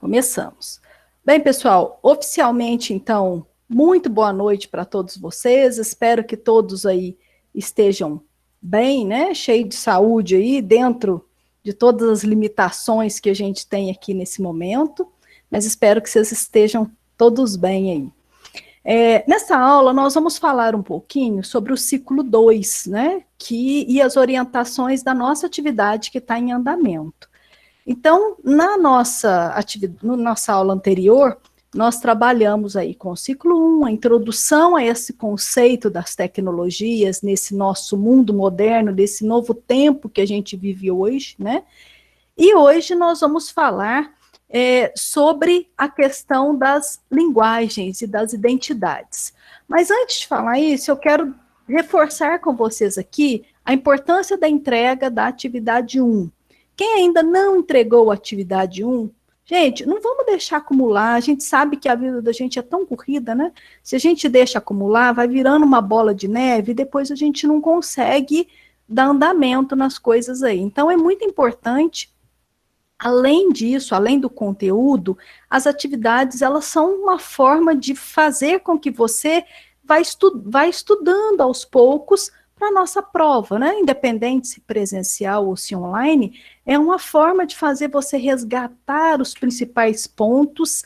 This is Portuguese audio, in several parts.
Começamos. Bem, pessoal, oficialmente, então, muito boa noite para todos vocês. Espero que todos aí estejam bem, né? Cheio de saúde aí, dentro de todas as limitações que a gente tem aqui nesse momento. Mas espero que vocês estejam todos bem aí. Nessa aula, nós vamos falar um pouquinho sobre o ciclo 2, né? E as orientações da nossa atividade que está em andamento. Então, na nossa aula anterior, nós trabalhamos aí com o ciclo 1, a introdução a esse conceito das tecnologias nesse nosso mundo moderno, desse novo tempo que a gente vive hoje, né? E hoje nós vamos falar sobre a questão das linguagens e das identidades. Mas antes de falar isso, eu quero reforçar com vocês aqui a importância da entrega da atividade 1. Quem ainda não entregou a atividade 1, gente, não vamos deixar acumular. A gente sabe que a vida da gente é tão corrida, né? Se a gente deixa acumular, vai virando uma bola de neve e depois a gente não consegue dar andamento nas coisas aí. Então, é muito importante, além disso, além do conteúdo, as atividades, elas são uma forma de fazer com que você vai estudando aos poucos para a nossa prova, né? Independente se presencial ou se online, é uma forma de fazer você resgatar os principais pontos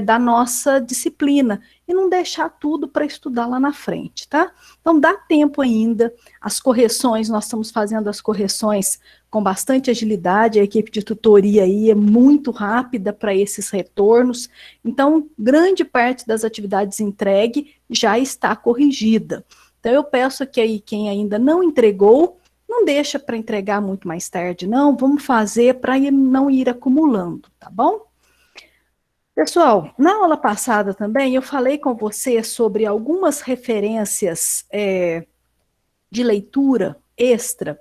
da nossa disciplina e não deixar tudo para estudar lá na frente, tá? Então, dá tempo ainda. As correções, nós estamos fazendo as correções com bastante agilidade, a equipe de tutoria aí é muito rápida para esses retornos, então, grande parte das atividades entregue já está corrigida. Então, eu peço que aí quem ainda não entregou, não deixa para entregar muito mais tarde, não, vamos fazer para não ir acumulando, tá bom? Pessoal, na aula passada também eu falei com você sobre algumas referências de leitura extra,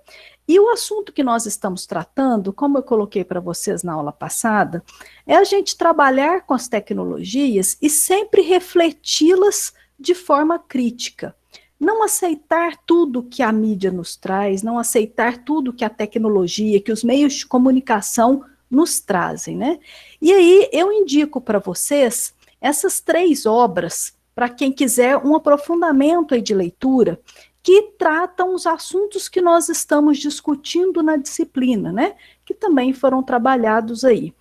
e o assunto que nós estamos tratando, como eu coloquei para vocês na aula passada, é a gente trabalhar com as tecnologias e sempre refleti-las de forma crítica. Não aceitar tudo que a mídia nos traz, não aceitar tudo que a tecnologia, que os meios de comunicação nos trazem, né? E aí eu indico para vocês essas 3 obras, para quem quiser um aprofundamento aí de leitura, que tratam os assuntos que nós estamos discutindo na disciplina, né? Que também foram trabalhados aí.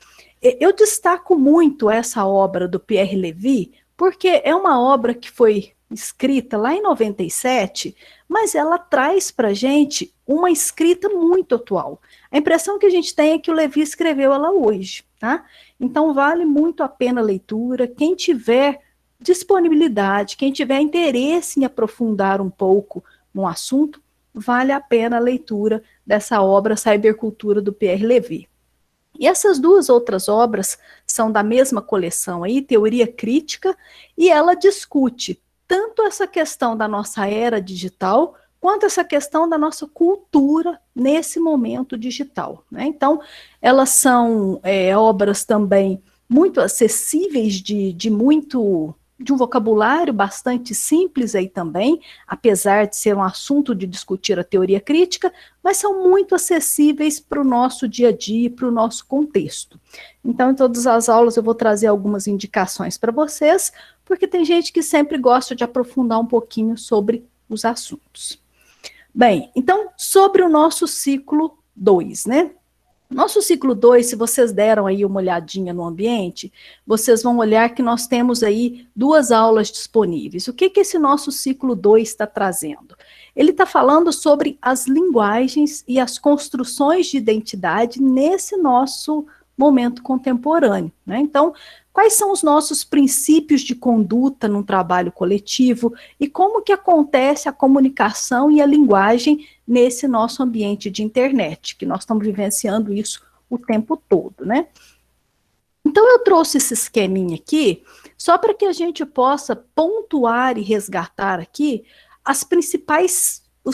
Eu destaco muito essa obra do Pierre Levy, porque é uma obra que foi escrita lá em 97, mas ela traz para a gente uma escrita muito atual. A impressão que a gente tem é que o Levy escreveu ela hoje, tá? Então vale muito a pena a leitura. Quem tiver disponibilidade, quem tiver interesse em aprofundar um pouco no assunto, vale a pena a leitura dessa obra Cybercultura do Pierre Levy. E essas 2 outras obras são da mesma coleção aí, Teoria Crítica, e ela discute tanto essa questão da nossa era digital, quanto essa questão da nossa cultura nesse momento digital, né? Então, elas são obras também muito acessíveis, de um vocabulário bastante simples aí também, apesar de ser um assunto de discutir a teoria crítica, mas são muito acessíveis para o nosso dia a dia, para o nosso contexto. Então, em todas as aulas eu vou trazer algumas indicações para vocês, porque tem gente que sempre gosta de aprofundar um pouquinho sobre os assuntos. Bem, então, sobre o nosso ciclo 2, né? Nosso ciclo 2, se vocês deram aí uma olhadinha no ambiente, vocês vão olhar que nós temos aí 2 aulas disponíveis. O que esse nosso ciclo 2 está trazendo? Ele está falando sobre as linguagens e as construções de identidade nesse nosso momento contemporâneo, né? Então, quais são os nossos princípios de conduta num trabalho coletivo e como que acontece a comunicação e a linguagem nesse nosso ambiente de internet, que nós estamos vivenciando isso o tempo todo, né? Então, eu trouxe esse esqueminha aqui, só para que a gente possa pontuar e resgatar aqui os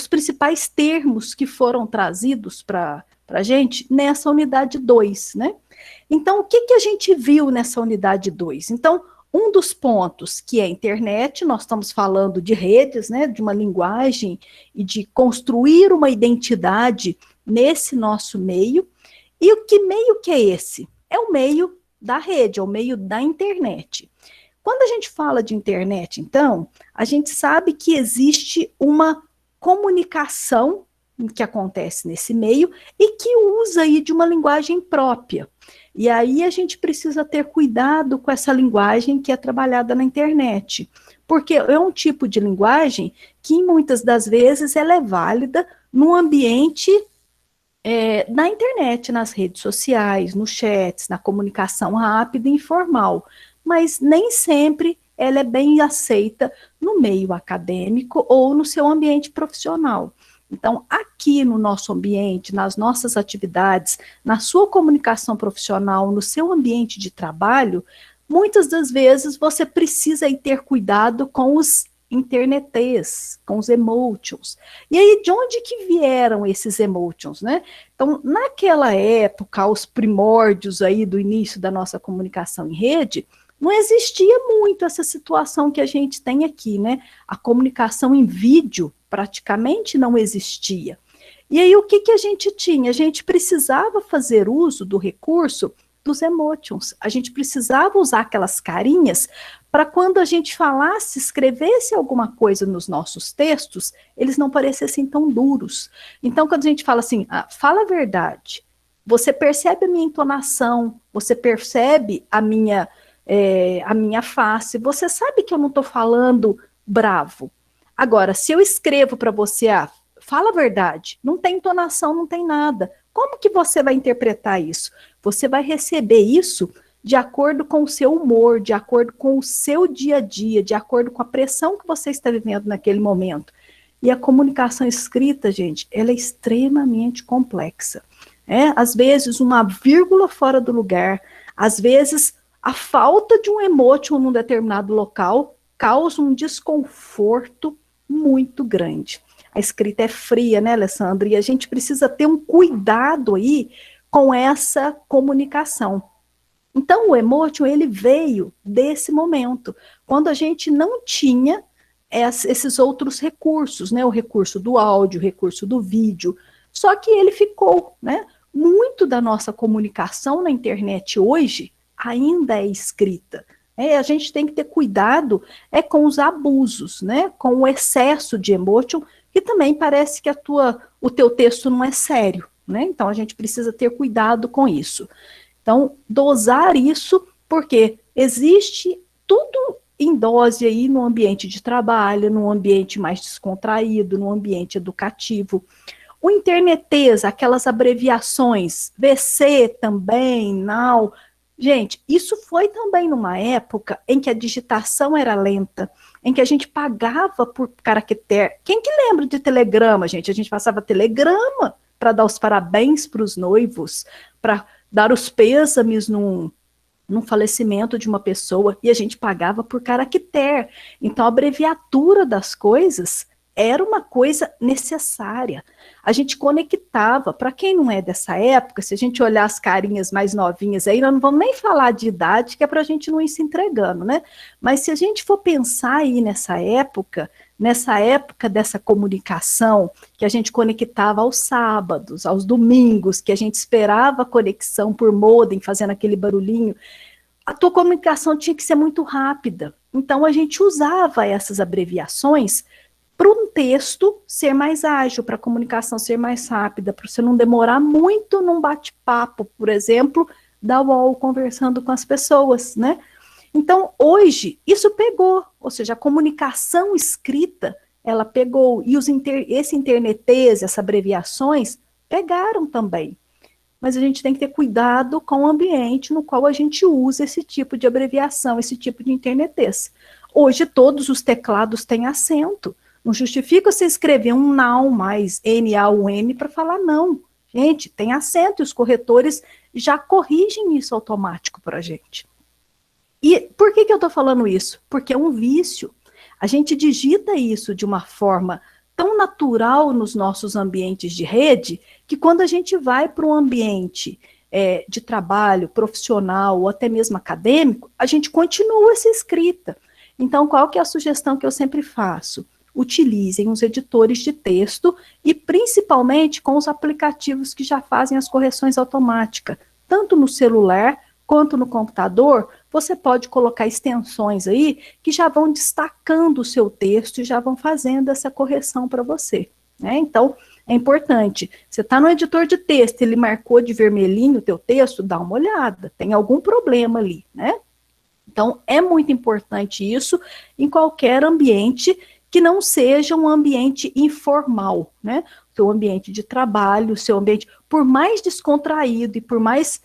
principais termos que foram trazidos para a gente nessa unidade 2, né? Então, o que a gente viu nessa unidade 2? Então, um dos pontos que é a internet, nós estamos falando de redes, né, de uma linguagem e de construir uma identidade nesse nosso meio. E o que meio que é esse? É o meio da rede, é o meio da internet. Quando a gente fala de internet, então, a gente sabe que existe uma comunicação que acontece nesse meio e que usa aí de uma linguagem própria. E aí a gente precisa ter cuidado com essa linguagem que é trabalhada na internet, porque é um tipo de linguagem que muitas das vezes ela é válida no ambiente na internet, nas redes sociais, nos chats, na comunicação rápida e informal, mas nem sempre ela é bem aceita no meio acadêmico ou no seu ambiente profissional. Então, aqui no nosso ambiente, nas nossas atividades, na sua comunicação profissional, no seu ambiente de trabalho, muitas das vezes você precisa aí ter cuidado com os internetês, com os emotions. E aí, de onde que vieram esses emotions, né? Então, naquela época, os primórdios aí do início da nossa comunicação em rede, não existia muito essa situação que a gente tem aqui, né? A comunicação em vídeo praticamente não existia. E aí, o que que a gente tinha? A gente precisava fazer uso do recurso dos emotions. A gente precisava usar aquelas carinhas para quando a gente falasse, escrevesse alguma coisa nos nossos textos, eles não parecessem tão duros. Então, quando a gente fala assim, fala a verdade, você percebe a minha entonação, você percebe a minha face, você sabe que eu não estou falando bravo. Agora, se eu escrevo para você, fala a verdade, não tem entonação, não tem nada, como que você vai interpretar isso? Você vai receber isso de acordo com o seu humor, de acordo com o seu dia a dia, de acordo com a pressão que você está vivendo naquele momento. E a comunicação escrita, gente, ela é extremamente complexa. Às vezes, uma vírgula fora do lugar, às vezes, a falta de um emotion num determinado local causa um desconforto muito grande. A escrita é fria, né, Alessandra? E a gente precisa ter um cuidado aí com essa comunicação. Então, o emotion, ele veio desse momento, quando a gente não tinha esses outros recursos, né? O recurso do áudio, o recurso do vídeo, só que ele ficou, né? Muito da nossa comunicação na internet hoje ainda é escrita. A gente tem que ter cuidado com os abusos, né? Com o excesso de emotion, que também parece que o teu texto não é sério, né? Então, a gente precisa ter cuidado com isso. Então, dosar isso, porque existe tudo em dose aí no ambiente de trabalho, no ambiente mais descontraído, no ambiente educativo. O internetês, aquelas abreviações, VC também, now. Gente, isso foi também numa época em que a digitação era lenta, em que a gente pagava por caractere. Quem que lembra de telegrama, gente? A gente passava telegrama para dar os parabéns para os noivos, para dar os pêsames num falecimento de uma pessoa, e a gente pagava por caractere. Então, a abreviatura das coisas era uma coisa necessária. A gente conectava, para quem não é dessa época, se a gente olhar as carinhas mais novinhas aí, nós não vamos nem falar de idade, que é para a gente não ir se entregando, né? Mas se a gente for pensar aí nessa época dessa comunicação, que a gente conectava aos sábados, aos domingos, que a gente esperava a conexão por modem, fazendo aquele barulhinho, a tua comunicação tinha que ser muito rápida. Então, a gente usava essas abreviações para um texto ser mais ágil, para a comunicação ser mais rápida, para você não demorar muito num bate-papo, por exemplo, da UOL conversando com as pessoas, né? Então, hoje, isso pegou, ou seja, a comunicação escrita, ela pegou, e esse internetês, essas abreviações, pegaram também. Mas a gente tem que ter cuidado com o ambiente no qual a gente usa esse tipo de abreviação, esse tipo de internetês. Hoje, todos os teclados têm acento. Não justifica você escrever um now mais N-A-U-M para falar não. Gente, tem acento, e os corretores já corrigem isso automático para a gente. E por que eu estou falando isso? Porque é um vício. A gente digita isso de uma forma tão natural nos nossos ambientes de rede, que quando a gente vai para um ambiente de trabalho profissional ou até mesmo acadêmico, a gente continua essa escrita. Então, qual que é a sugestão que eu sempre faço? Utilizem os editores de texto e principalmente com os aplicativos que já fazem as correções automáticas, tanto no celular quanto no computador, você pode colocar extensões aí que já vão destacando o seu texto e já vão fazendo essa correção para você, né? Então, é importante. Você está no editor de texto, ele marcou de vermelhinho o teu texto, dá uma olhada, tem algum problema ali, né? Então, é muito importante isso em qualquer ambiente que não seja um ambiente informal, né? O seu ambiente de trabalho, o seu ambiente, por mais descontraído e por mais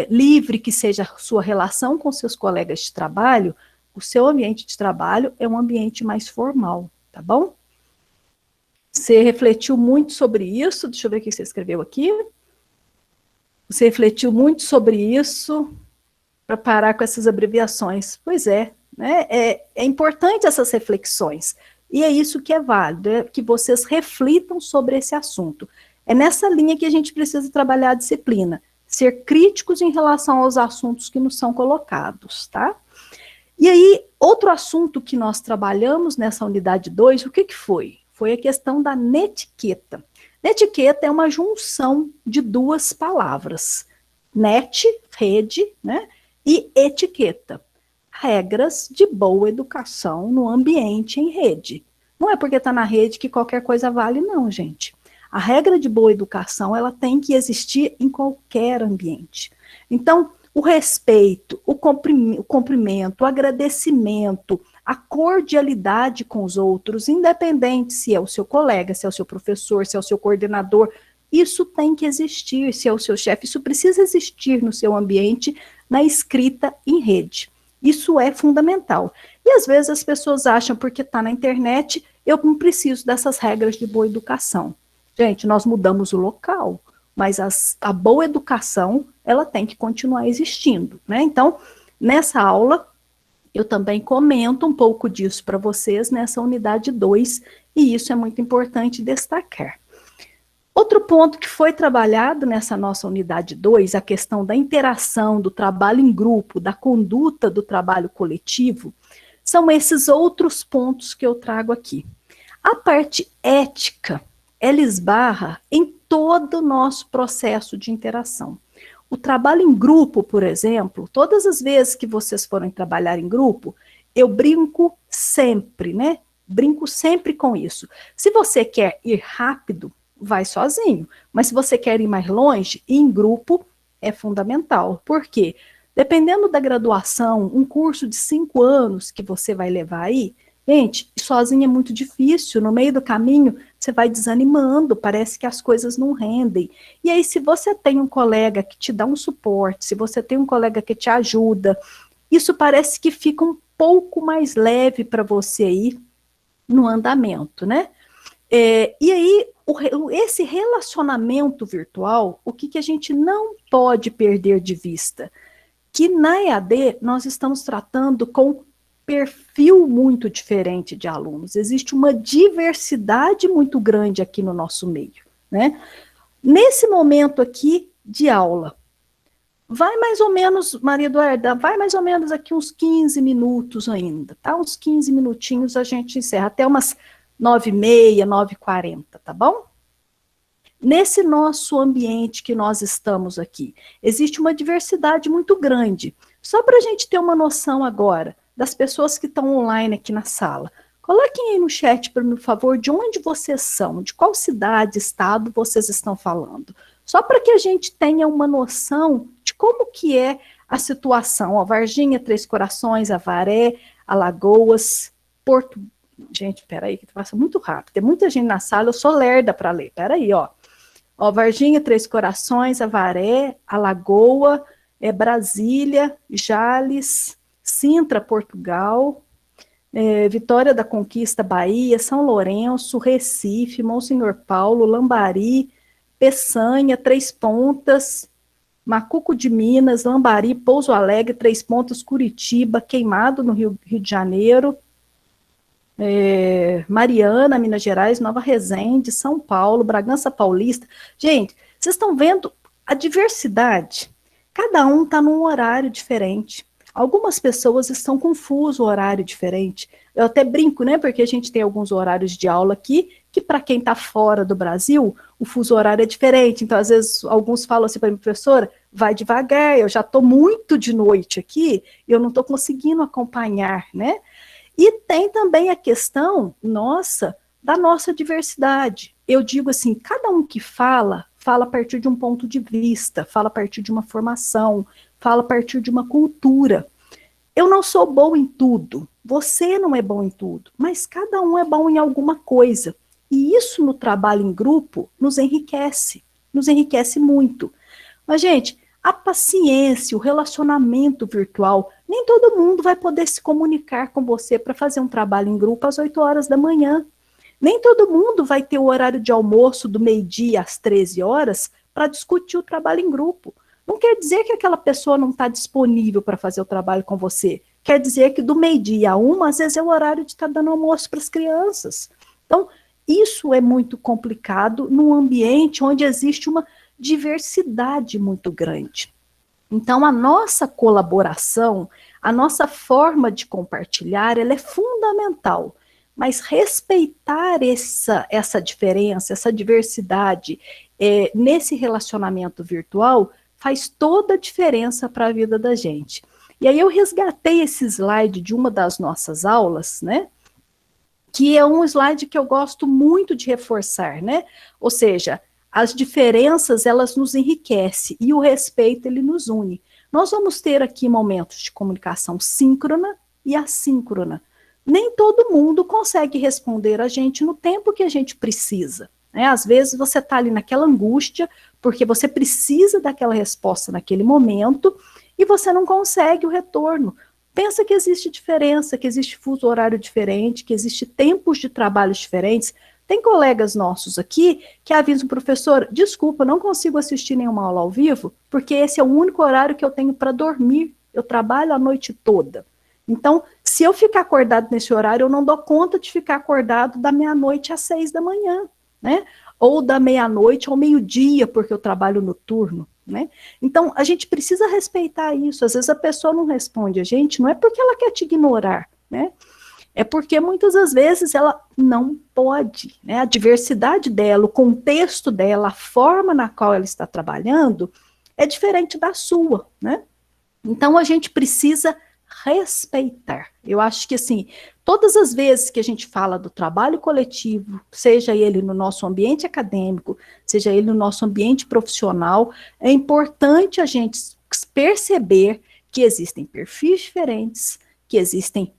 livre que seja a sua relação com seus colegas de trabalho, o seu ambiente de trabalho é um ambiente mais formal, tá bom? Você refletiu muito sobre isso, deixa eu ver o que você escreveu aqui. Você refletiu muito sobre isso para parar com essas abreviações. Pois é, né? É importante essas reflexões. E é isso que é válido, é que vocês reflitam sobre esse assunto. É nessa linha que a gente precisa trabalhar a disciplina. Ser críticos em relação aos assuntos que nos são colocados, tá? E aí, outro assunto que nós trabalhamos nessa unidade 2, o que foi? Foi a questão da netiqueta. Netiqueta é uma junção de duas palavras. Net, rede, né? E etiqueta. Regras de boa educação no ambiente em rede. Não é porque está na rede que qualquer coisa vale, não, gente. A regra de boa educação, ela tem que existir em qualquer ambiente. Então, o respeito, o cumprimento, o agradecimento, a cordialidade com os outros, independente se é o seu colega, se é o seu professor, se é o seu coordenador, isso tem que existir, se é o seu chefe, isso precisa existir no seu ambiente, na escrita em rede. Isso é fundamental. E às vezes as pessoas acham, porque está na internet, eu não preciso dessas regras de boa educação. Gente, nós mudamos o local, mas a boa educação, ela tem que continuar existindo, né? Então, nessa aula, eu também comento um pouco disso para vocês nessa unidade 2, e isso é muito importante destacar. Outro ponto que foi trabalhado nessa nossa unidade 2, a questão da interação, do trabalho em grupo, da conduta do trabalho coletivo, são esses outros pontos que eu trago aqui. A parte ética, ela esbarra em todo o nosso processo de interação. O trabalho em grupo, por exemplo, todas as vezes que vocês forem trabalhar em grupo, eu brinco sempre, né? Brinco sempre com isso. Se você quer ir rápido, vai sozinho. Mas se você quer ir mais longe, ir em grupo é fundamental. Por quê? Dependendo da graduação, um curso de 5 anos que você vai levar aí, gente, sozinho é muito difícil. No meio do caminho, você vai desanimando, parece que as coisas não rendem. E aí, se você tem um colega que te dá um suporte, se você tem um colega que te ajuda, isso parece que fica um pouco mais leve para você aí no andamento, né? E aí, esse relacionamento virtual, o que a gente não pode perder de vista? Que na EAD nós estamos tratando com perfil muito diferente de alunos. Existe uma diversidade muito grande aqui no nosso meio, né? Nesse momento aqui de aula, vai mais ou menos, Maria Eduarda, vai mais ou menos aqui uns 15 minutos ainda, tá? Uns 15 minutinhos a gente encerra, até umas 9h30, 9h40, tá bom? Nesse nosso ambiente que nós estamos aqui, existe uma diversidade muito grande. Só para a gente ter uma noção agora, das pessoas que estão online aqui na sala. Coloquem aí no chat, por favor, de onde vocês são, de qual cidade, estado vocês estão falando. Só para que a gente tenha uma noção de como que é a situação. Ó, Varginha, Três Corações, Avaré, Alagoas, Porto... Gente, peraí, que passa muito rápido. Tem muita gente na sala, eu sou lerda para ler. Peraí, ó. Ó, Varginha, Três Corações, Avaré, Alagoa, Brasília, Jales... Sintra, Portugal, Vitória da Conquista, Bahia, São Lourenço, Recife, Monsenhor Paulo, Lambari, Peçanha, Três Pontas, Macuco de Minas, Lambari, Pouso Alegre, Três Pontas, Curitiba, Queimado, no Rio de Janeiro, Mariana, Minas Gerais, Nova Resende, São Paulo, Bragança Paulista. Gente, vocês estão vendo a diversidade? Cada um está num horário diferente. Algumas pessoas estão com fuso horário diferente. Eu até brinco, né? Porque a gente tem alguns horários de aula aqui que para quem está fora do Brasil, o fuso horário é diferente. Então, às vezes, alguns falam assim para mim, professora, vai devagar, eu já estou muito de noite aqui, eu não estou conseguindo acompanhar, né? E tem também a questão, nossa, da nossa diversidade. Eu digo assim, cada um que fala, fala a partir de um ponto de vista, fala a partir de uma formação, fala a partir de uma cultura. Eu não sou bom em tudo, você não é bom em tudo, mas cada um é bom em alguma coisa. E isso no trabalho em grupo nos enriquece muito. Mas, gente, a paciência, o relacionamento virtual, nem todo mundo vai poder se comunicar com você para fazer um trabalho em grupo às 8 horas da manhã. Nem todo mundo vai ter o horário de almoço do meio-dia às 13 horas para discutir o trabalho em grupo. Não quer dizer que aquela pessoa não está disponível para fazer o trabalho com você. Quer dizer que do meio-dia a 1, às vezes é o horário de estar dando almoço para as crianças. Então, isso é muito complicado num ambiente onde existe uma diversidade muito grande. Então, a nossa colaboração, a nossa forma de compartilhar, ela é fundamental. Mas respeitar essa diferença, essa diversidade nesse relacionamento virtual faz toda a diferença para a vida da gente. E aí eu resgatei esse slide de uma das nossas aulas, né? Que é um slide que eu gosto muito de reforçar, né? Ou seja, as diferenças, elas nos enriquecem e o respeito, ele nos une. Nós vamos ter aqui momentos de comunicação síncrona e assíncrona. Nem todo mundo consegue responder a gente no tempo que a gente precisa, né? Às vezes você está ali naquela angústia, porque você precisa daquela resposta naquele momento e você não consegue o retorno. Pensa que existe diferença, que existe fuso horário diferente, que existe tempos de trabalho diferentes. Tem colegas nossos aqui que avisam o professor, desculpa, não consigo assistir nenhuma aula ao vivo, porque esse é o único horário que eu tenho para dormir. Eu trabalho a noite toda. Então, se eu ficar acordado nesse horário, eu não dou conta de ficar acordado da meia-noite às 6 da manhã, né? Ou da meia-noite ao meio-dia, porque eu trabalho noturno, né? Então, a gente precisa respeitar isso. Às vezes a pessoa não responde a gente, não é porque ela quer te ignorar, né? É porque muitas das vezes ela não pode, né? A diversidade dela, o contexto dela, a forma na qual ela está trabalhando é diferente da sua, né? Então a gente precisa respeitar. Eu acho que assim, todas as vezes que a gente fala do trabalho coletivo, seja ele no nosso ambiente acadêmico, seja ele no nosso ambiente profissional, é importante a gente perceber que existem perfis diferentes, que existem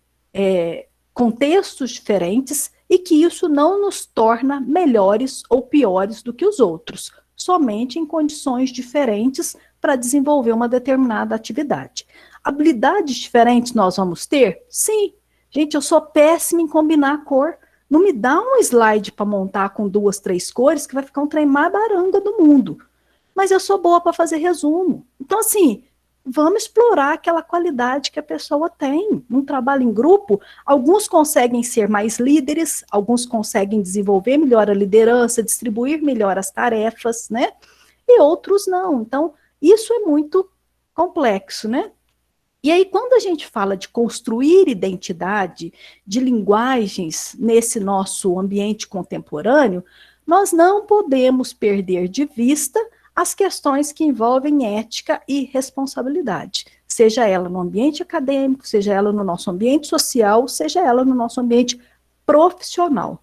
contextos diferentes e que isso não nos torna melhores ou piores do que os outros, somente em condições diferentes para desenvolver uma determinada atividade. Habilidades diferentes nós vamos ter? Sim. Gente, eu sou péssima em combinar a cor. Não me dá um slide para montar com 2, 3 cores que vai ficar um trem mais baranga do mundo. Mas eu sou boa para fazer resumo. Então, assim, vamos explorar aquela qualidade que a pessoa tem. Num trabalho em grupo, alguns conseguem ser mais líderes, alguns conseguem desenvolver melhor a liderança, distribuir melhor as tarefas, né? E outros não. Então, isso é muito complexo, né? E aí, quando a gente fala de construir identidade, de linguagens nesse nosso ambiente contemporâneo, nós não podemos perder de vista as questões que envolvem ética e responsabilidade, seja ela no ambiente acadêmico, seja ela no nosso ambiente social, seja ela no nosso ambiente profissional.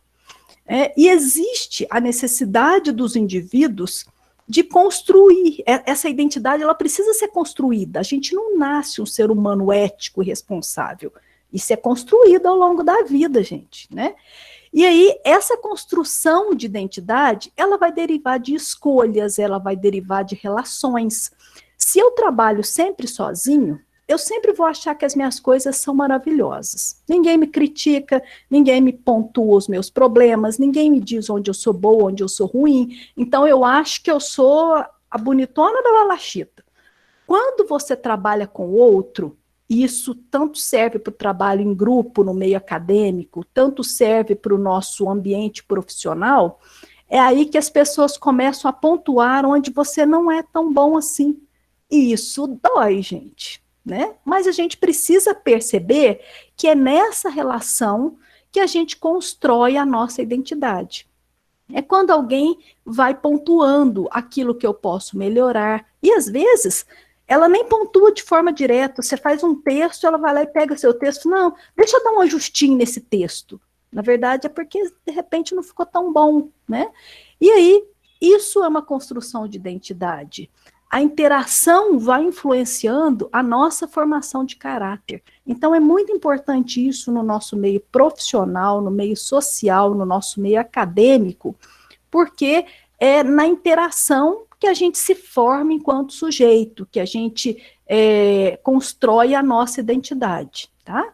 E existe a necessidade dos indivíduos de construir essa identidade, ela precisa ser construída. A gente não nasce um ser humano ético e responsável. Isso é construído ao longo da vida, gente, né? E aí, essa construção de identidade, ela vai derivar de escolhas, ela vai derivar de relações. Se eu trabalho sempre sozinho, eu sempre vou achar que as minhas coisas são maravilhosas. Ninguém me critica, ninguém me pontua os meus problemas, ninguém me diz onde eu sou boa, onde eu sou ruim. Então, eu acho que eu sou a bonitona da Lalachita. Quando você trabalha com outro, isso tanto serve para o trabalho em grupo, no meio acadêmico, tanto serve para o nosso ambiente profissional, é aí que as pessoas começam a pontuar onde você não é tão bom assim. E isso dói, gente, né? Mas a gente precisa perceber que é nessa relação que a gente constrói a nossa identidade. É quando alguém vai pontuando aquilo que eu posso melhorar. E às vezes ela nem pontua de forma direta. Você faz um texto, ela vai lá e pega seu texto. Não, deixa eu dar um ajustinho nesse texto. Na verdade, é porque de repente não ficou tão bom, né? E aí, isso é uma construção de identidade. A interação vai influenciando a nossa formação de caráter. Então, é muito importante isso no nosso meio profissional, no meio social, no nosso meio acadêmico, porque é na interação que a gente se forma enquanto sujeito, que a gente constrói a nossa identidade, tá?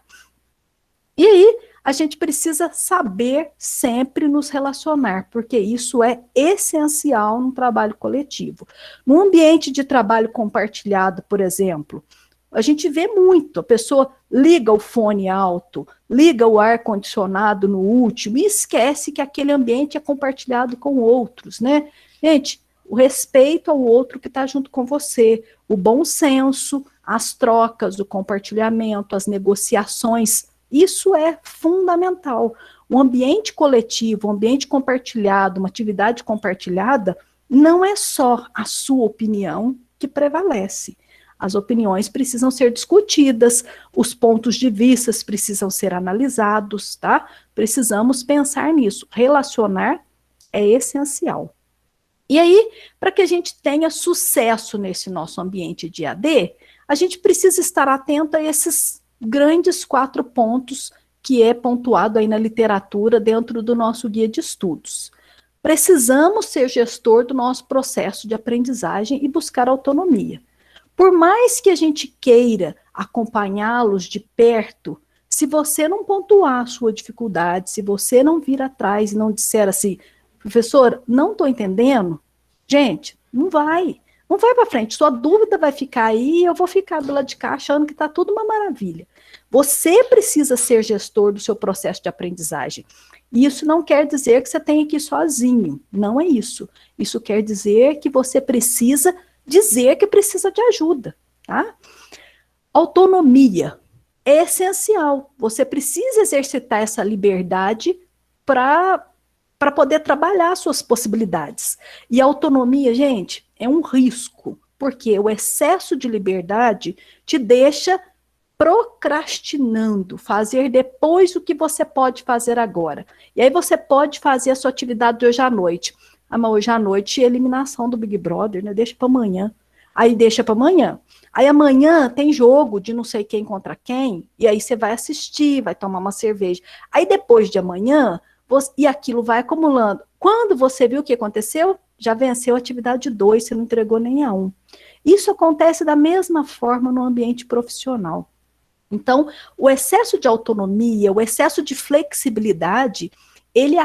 E aí, a gente precisa saber sempre nos relacionar, porque isso é essencial no trabalho coletivo. No ambiente de trabalho compartilhado, por exemplo, a gente vê muito, a pessoa liga o fone alto, liga o ar-condicionado no último e esquece que aquele ambiente é compartilhado com outros, né? Gente, o respeito ao outro que está junto com você, o bom senso, as trocas, o compartilhamento, as negociações, isso é fundamental. Um ambiente coletivo, um ambiente compartilhado, uma atividade compartilhada, não é só a sua opinião que prevalece. As opiniões precisam ser discutidas, os pontos de vista precisam ser analisados, tá? Precisamos pensar nisso. Relacionar é essencial. E aí, para que a gente tenha sucesso nesse nosso ambiente de AD, a gente precisa estar atento a esses grandes 4 pontos que é pontuado aí na literatura dentro do nosso guia de estudos. Precisamos ser gestor do nosso processo de aprendizagem e buscar autonomia. Por mais que a gente queira acompanhá-los de perto, se você não pontuar a sua dificuldade, se você não vir atrás e não disser assim, professor, não estou entendendo, gente, não vai para frente, sua dúvida vai ficar aí, eu vou ficar do lado de cá achando que está tudo uma maravilha. Você precisa ser gestor do seu processo de aprendizagem. E isso não quer dizer que você tenha que ir sozinho, não é isso. Isso quer dizer que você precisa dizer que precisa de ajuda, tá? Autonomia é essencial. Você precisa exercitar essa liberdade para poder trabalhar suas possibilidades. E a autonomia, gente, é um risco, porque o excesso de liberdade te deixa procrastinando, fazer depois o que você pode fazer agora. E aí você pode fazer a sua atividade de hoje à noite. Ah, mas hoje à noite é eliminação do Big Brother, né? Deixa para amanhã. Aí deixa para amanhã. Aí amanhã tem jogo de não sei quem contra quem, e aí você vai assistir, vai tomar uma cerveja. Aí depois de amanhã, e aquilo vai acumulando. Quando você viu o que aconteceu, já venceu a atividade 2, você não entregou nem a 1. Isso acontece da mesma forma no ambiente profissional. Então, o excesso de autonomia, o excesso de flexibilidade, ele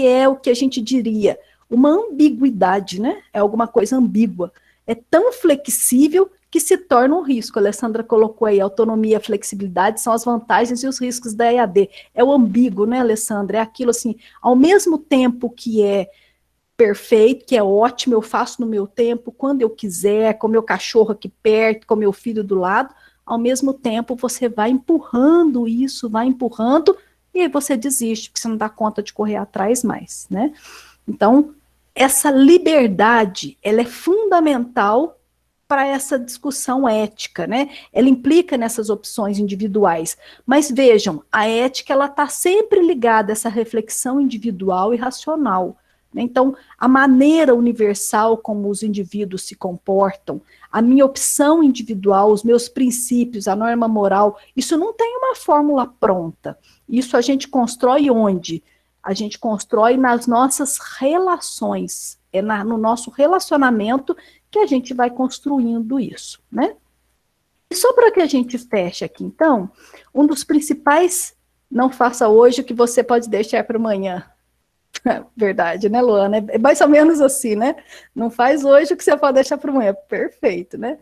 é o que a gente diria, uma ambiguidade, né? É alguma coisa ambígua. É tão flexível que se torna um risco. A Alessandra colocou aí, autonomia, flexibilidade são as vantagens e os riscos da EAD. É o ambíguo, né, Alessandra? É aquilo assim, ao mesmo tempo que é perfeito, que é ótimo, eu faço no meu tempo, quando eu quiser, com meu cachorro aqui perto, com meu filho do lado, ao mesmo tempo você vai empurrando isso, vai empurrando, e aí você desiste, porque você não dá conta de correr atrás mais, né? Então, essa liberdade, ela é fundamental para essa discussão ética, né? Ela implica nessas opções individuais. Mas vejam, a ética ela está sempre ligada a essa reflexão individual e racional. Né? Então, a maneira universal como os indivíduos se comportam, a minha opção individual, os meus princípios, a norma moral, isso não tem uma fórmula pronta. Isso a gente constrói onde? A gente constrói nas nossas relações, no nosso relacionamento que a gente vai construindo isso, né? E só para que a gente feche aqui, então, um dos principais, não faça hoje o que você pode deixar para amanhã. Verdade, né, Luana? É mais ou menos assim, né? Não faz hoje o que você pode deixar para amanhã. Perfeito, né?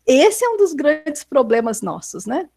Esse é um dos grandes problemas nossos, né?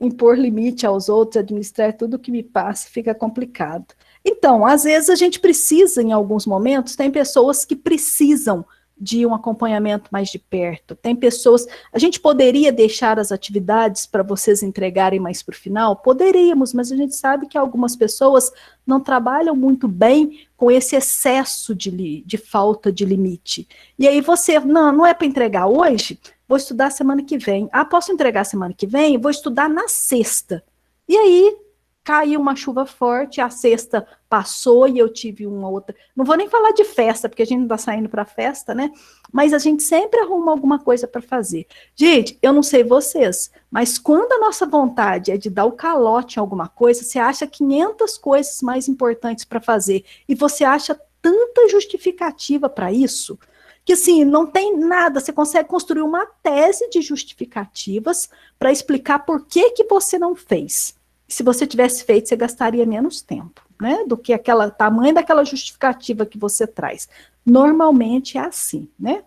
Impor limite aos outros, administrar tudo que me passa, fica complicado. Então, às vezes a gente precisa, em alguns momentos, tem pessoas que precisam de um acompanhamento mais de perto. Tem pessoas... A gente poderia deixar as atividades para vocês entregarem mais para o final? Poderíamos, mas a gente sabe que algumas pessoas não trabalham muito bem com esse excesso de falta de limite. E aí você, não é para entregar hoje, vou estudar semana que vem. Ah, posso entregar semana que vem? Vou estudar na sexta. E aí caiu uma chuva forte, a sexta passou e eu tive uma outra... Não vou nem falar de festa, porque a gente não está saindo para festa, né? Mas a gente sempre arruma alguma coisa para fazer. Gente, eu não sei vocês, mas quando a nossa vontade é de dar o calote em alguma coisa, você acha 500 coisas mais importantes para fazer e você acha tanta justificativa para isso, que assim, não tem nada, você consegue construir uma tese de justificativas para explicar por que você não fez. Se você tivesse feito, você gastaria menos tempo, né, do que aquela tamanho daquela justificativa que você traz. Normalmente é assim, né?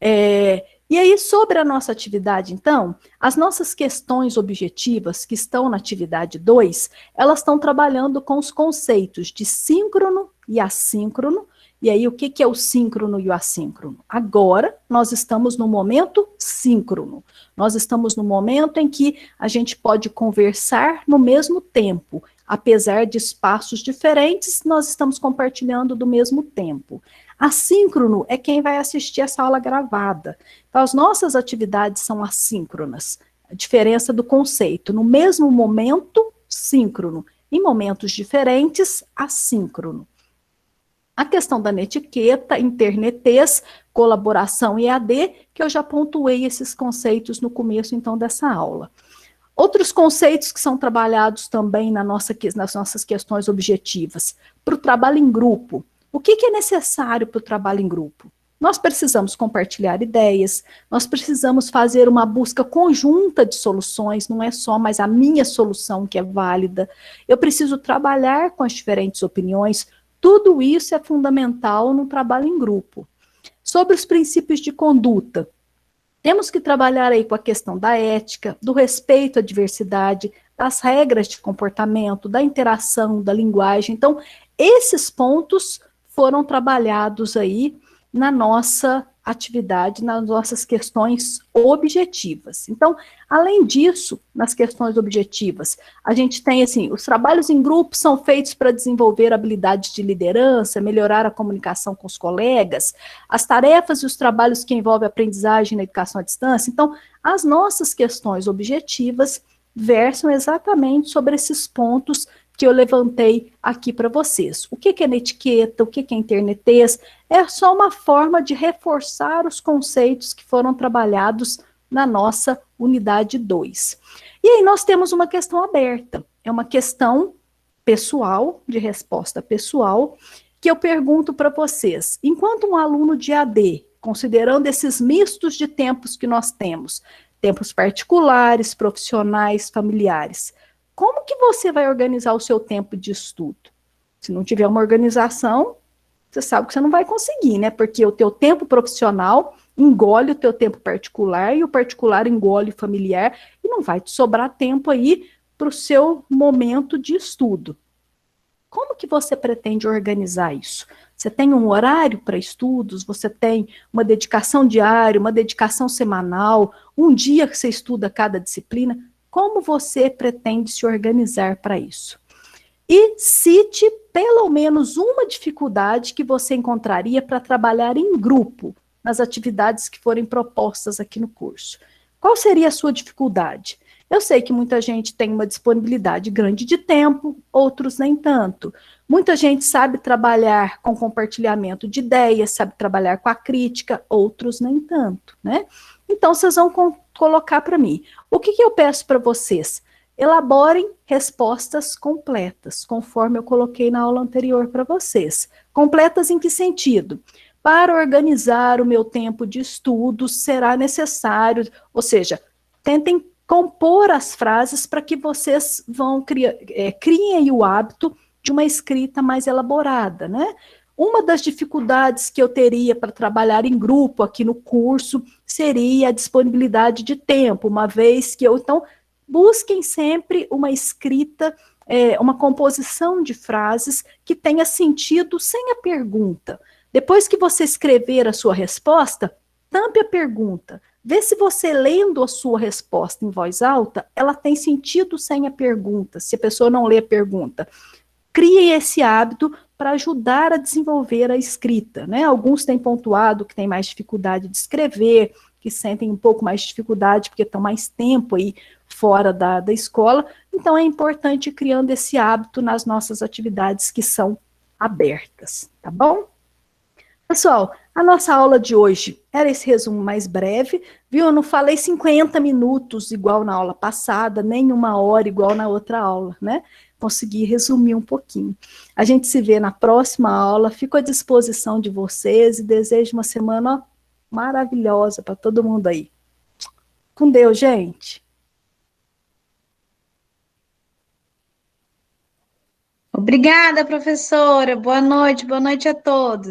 E aí, sobre a nossa atividade, então, as nossas questões objetivas, que estão na atividade 2, elas estão trabalhando com os conceitos de síncrono e assíncrono. E aí, o que é o síncrono e o assíncrono? Agora, nós estamos no momento síncrono. Nós estamos no momento em que a gente pode conversar no mesmo tempo. Apesar de espaços diferentes, nós estamos compartilhando do mesmo tempo. Assíncrono é quem vai assistir essa aula gravada. Então, as nossas atividades são assíncronas. A diferença do conceito, no mesmo momento, síncrono. Em momentos diferentes, assíncrono. A questão da netiqueta, internetês, colaboração e EAD, que eu já pontuei esses conceitos no começo, então, dessa aula. Outros conceitos que são trabalhados também nas nossas questões objetivas. Para o trabalho em grupo. O que é necessário para o trabalho em grupo? Nós precisamos compartilhar ideias, nós precisamos fazer uma busca conjunta de soluções, não é só mais a minha solução que é válida. Eu preciso trabalhar com as diferentes opiniões. Tudo isso é fundamental no trabalho em grupo. Sobre os princípios de conduta, temos que trabalhar aí com a questão da ética, do respeito à diversidade, das regras de comportamento, da interação, da linguagem. Então, esses pontos foram trabalhados aí na nossa atividade, nas nossas questões objetivas. Então, além disso, nas questões objetivas, a gente tem, assim, os trabalhos em grupo são feitos para desenvolver habilidades de liderança, melhorar a comunicação com os colegas, as tarefas e os trabalhos que envolvem aprendizagem na educação à distância. Então, as nossas questões objetivas versam exatamente sobre esses pontos que eu levantei aqui para vocês. O que é netiqueta, o que é internetês? É só uma forma de reforçar os conceitos que foram trabalhados na nossa unidade 2. E aí nós temos uma questão aberta, é uma questão pessoal, de resposta pessoal, que eu pergunto para vocês, enquanto um aluno de AD, considerando esses mistos de tempos que nós temos, tempos particulares, profissionais, familiares, como que você vai organizar o seu tempo de estudo? Se não tiver uma organização, você sabe que você não vai conseguir, né? Porque o teu tempo profissional engole o teu tempo particular e o particular engole o familiar e não vai te sobrar tempo aí para o seu momento de estudo. Como que você pretende organizar isso? Você tem um horário para estudos? Você tem uma dedicação diária, uma dedicação semanal, um dia que você estuda cada disciplina? Como você pretende se organizar para isso? E cite pelo menos uma dificuldade que você encontraria para trabalhar em grupo nas atividades que forem propostas aqui no curso. Qual seria a sua dificuldade? Eu sei que muita gente tem uma disponibilidade grande de tempo, outros nem tanto. Muita gente sabe trabalhar com compartilhamento de ideias, sabe trabalhar com a crítica, outros nem tanto, né? Então, vocês vão colocar para mim. O que eu peço para vocês? Elaborem respostas completas, conforme eu coloquei na aula anterior para vocês. Completas em que sentido? Para organizar o meu tempo de estudo, será necessário, ou seja, tentem compor as frases para que vocês criem aí o hábito de uma escrita mais elaborada, né? Uma das dificuldades que eu teria para trabalhar em grupo aqui no curso seria a disponibilidade de tempo, uma vez que então, busquem sempre uma escrita, uma composição de frases que tenha sentido sem a pergunta. Depois que você escrever a sua resposta, tampe a pergunta. Vê se você lendo a sua resposta em voz alta, ela tem sentido sem a pergunta, se a pessoa não lê a pergunta. Crie esse hábito para ajudar a desenvolver a escrita, né? Alguns têm pontuado que têm mais dificuldade de escrever, que sentem um pouco mais de dificuldade porque estão mais tempo aí fora da escola. Então, é importante ir criando esse hábito nas nossas atividades que são abertas, tá bom? Pessoal, a nossa aula de hoje era esse resumo mais breve, viu? Eu não falei 50 minutos igual na aula passada, nem 1 hora igual na outra aula, né? Consegui resumir um pouquinho. A gente se vê na próxima aula, fico à disposição de vocês e desejo uma semana maravilhosa para todo mundo aí. Com Deus, gente! Obrigada, professora. Boa noite a todos.